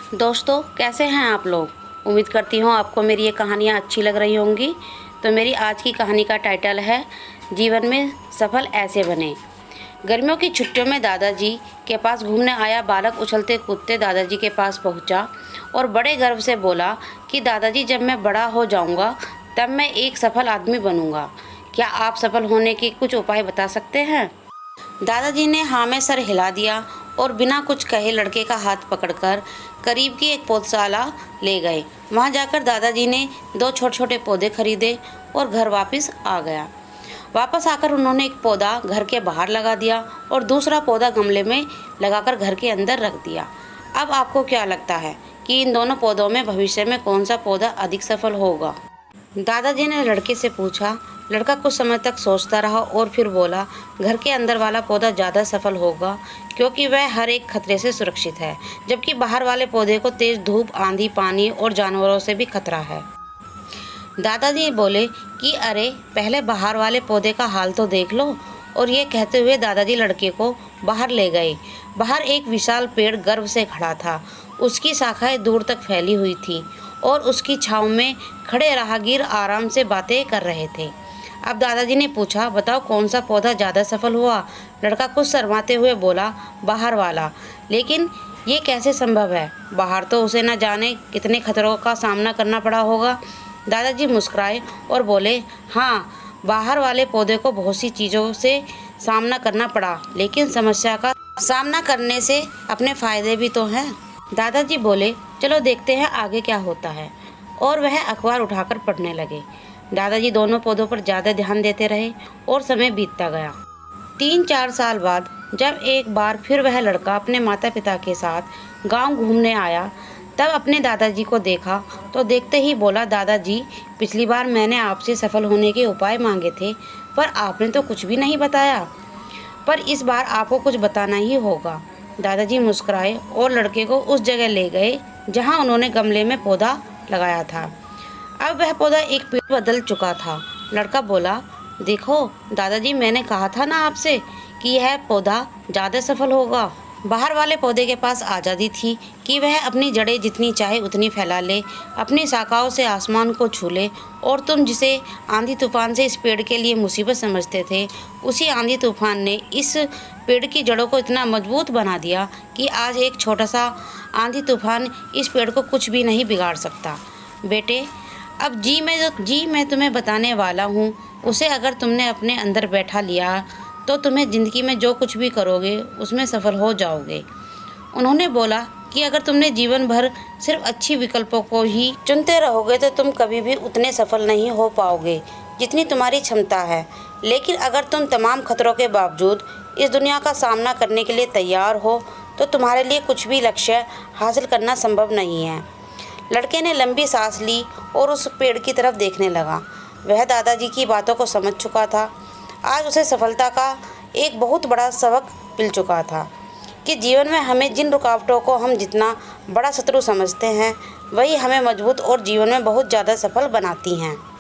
दोस्तों, कैसे हैं आप लोग। उम्मीद करती हूँ आपको मेरी ये कहानियाँ अच्छी लग रही होंगी। तो मेरी आज की कहानी का टाइटल है जीवन में सफल ऐसे बने। गर्मियों की छुट्टियों में दादाजी के पास घूमने आया बालक उछलते कूदते दादाजी के पास पहुंचा और बड़े गर्व से बोला कि दादाजी, जब मैं बड़ा हो जाऊंगा तब मैं एक सफल आदमी बनूंगा। क्या आप सफल होने के कुछ उपाय बता सकते हैं। दादाजी ने हाँ में सर हिला दिया और बिना कुछ कहे लड़के का हाथ पकड़कर करीब की एक पौधशाला ले गए। वहाँ जाकर दादाजी ने 2 छोटे छोटे पौधे खरीदे और घर वापस आ गया। वापस आकर उन्होंने एक पौधा घर के बाहर लगा दिया और दूसरा पौधा गमले में लगाकर घर के अंदर रख दिया। अब आपको क्या लगता है कि इन दोनों पौधों में भविष्य में कौन सा पौधा अधिक सफल होगा। दादाजी ने लड़के से पूछा। लड़का कुछ समय तक सोचता रहा और फिर बोला, घर के अंदर वाला पौधा ज़्यादा सफल होगा क्योंकि वह हर एक खतरे से सुरक्षित है, जबकि बाहर वाले पौधे को तेज़ धूप, आंधी, पानी और जानवरों से भी खतरा है। दादाजी बोले कि अरे, पहले बाहर वाले पौधे का हाल तो देख लो। और ये कहते हुए दादाजी लड़के को बाहर ले गए। बाहर एक विशाल पेड़ गर्व से खड़ा था। उसकी शाखाएं दूर तक फैली हुई थी और उसकी छाँव में खड़े राहगीर आराम से बातें कर रहे थे। अब दादाजी ने पूछा, बताओ कौन सा पौधा ज़्यादा सफल हुआ। लड़का कुछ शर्माते हुए बोला, बाहर वाला। लेकिन ये कैसे संभव है, बाहर तो उसे न जाने कितने खतरों का सामना करना पड़ा होगा। दादाजी मुस्कुराए और बोले, हाँ, बाहर वाले पौधे को बहुत सी चीज़ों से सामना करना पड़ा, लेकिन समस्या का सामना करने से अपने फ़ायदे भी तो हैं। दादाजी बोले, चलो देखते हैं आगे क्या होता है। और वह अखबार उठाकर पढ़ने लगे। दादाजी दोनों पौधों पर ज़्यादा ध्यान देते रहे और समय बीतता गया। 3-4 साल बाद जब एक बार फिर वह लड़का अपने माता पिता के साथ गांव घूमने आया, तब अपने दादाजी को देखा तो देखते ही बोला, दादाजी, पिछली बार मैंने आपसे सफल होने के उपाय मांगे थे, पर आपने तो कुछ भी नहीं बताया। पर इस बार आपको कुछ बताना ही होगा। दादाजी मुस्कुराए और लड़के को उस जगह ले गए जहाँ उन्होंने गमले में पौधा लगाया था। अब वह पौधा एक पेड़ बदल चुका था। लड़का बोला, देखो दादाजी, मैंने कहा था ना आपसे कि यह पौधा ज़्यादा सफल होगा। बाहर वाले पौधे के पास आज़ादी थी कि वह अपनी जड़ें जितनी चाहे उतनी फैला ले, अपनी शाखाओं से आसमान को छू ले। और तुम जिसे आंधी तूफान से इस पेड़ के लिए मुसीबत समझते थे, उसी आंधी तूफान ने इस पेड़ की जड़ों को इतना मजबूत बना दिया कि आज एक छोटा सा आंधी तूफान इस पेड़ को कुछ भी नहीं बिगाड़ सकता। बेटे, अब जी मैं तुम्हें बताने वाला हूँ, उसे अगर तुमने अपने अंदर बैठा लिया तो तुम्हें ज़िंदगी में जो कुछ भी करोगे उसमें सफल हो जाओगे। उन्होंने बोला कि अगर तुमने जीवन भर सिर्फ अच्छी विकल्पों को ही चुनते रहोगे तो तुम कभी भी उतने सफल नहीं हो पाओगे जितनी तुम्हारी क्षमता है। लेकिन अगर तुम तमाम खतरों के बावजूद इस दुनिया का सामना करने के लिए तैयार हो तो तुम्हारे लिए कुछ भी लक्ष्य हासिल करना संभव नहीं है। लड़के ने लंबी सांस ली और उस पेड़ की तरफ देखने लगा। वह दादाजी की बातों को समझ चुका था। आज उसे सफलता का एक बहुत बड़ा सबक मिल चुका था कि जीवन में हमें जिन रुकावटों को हम जितना बड़ा शत्रु समझते हैं, वही हमें मजबूत और जीवन में बहुत ज़्यादा सफल बनाती हैं।